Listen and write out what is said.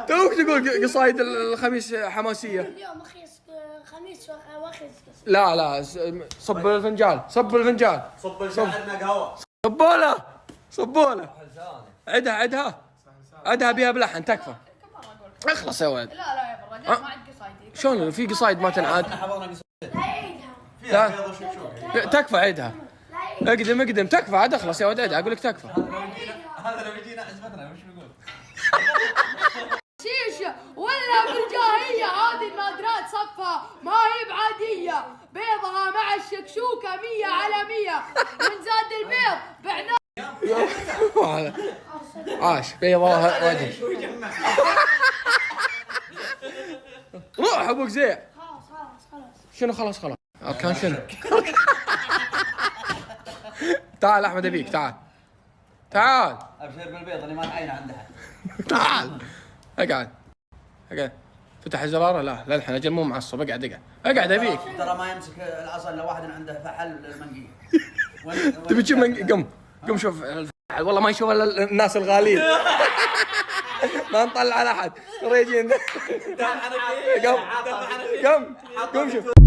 توك تقول قصايد الخميس حماسيه. اليوم خميس واخذ. لا صب الفنجان، صب الفنجان، صب الشاعرنا قهوه. صبوله عدها بيها بلحن تكفى. اخلص يا ولد. لا يا برا ما عاد قصايدي. شلون في قصايد ما تنعاد؟ احنا حضرنا قصيدة لا عيدها. فيها بيض وشكشوك. تكفى عدها. اقدم تكفى عاد اخلص يا ولد عدها اقول لك تكفى. هذا لو يجينا عزمتنا وش بنقول؟ شيشه ولا بالجاهيه هذه النادرات صفها ما هي بعاديه، بيضها مع الشكشوكه 100 على 100، من زاد البيض بعناه. عاش بيضاها وجه. روح ابوك زيع. خلاص. شنو خلاص كان شنو؟ تعال احمد ابيك تعال ابشر بالبيض اللي ما تعين عندها. تعال اقعد فتح الزراره. لا الحين اجل مو معصب. اقعد ابيك. ترى ما يمسك العصا الا واحد عنده فحل المنقيه. تبي تشوف قم شوف الفحل. والله ما يشوف الا الناس الغاليين. ما نطلع على احد ريجين. قم شوف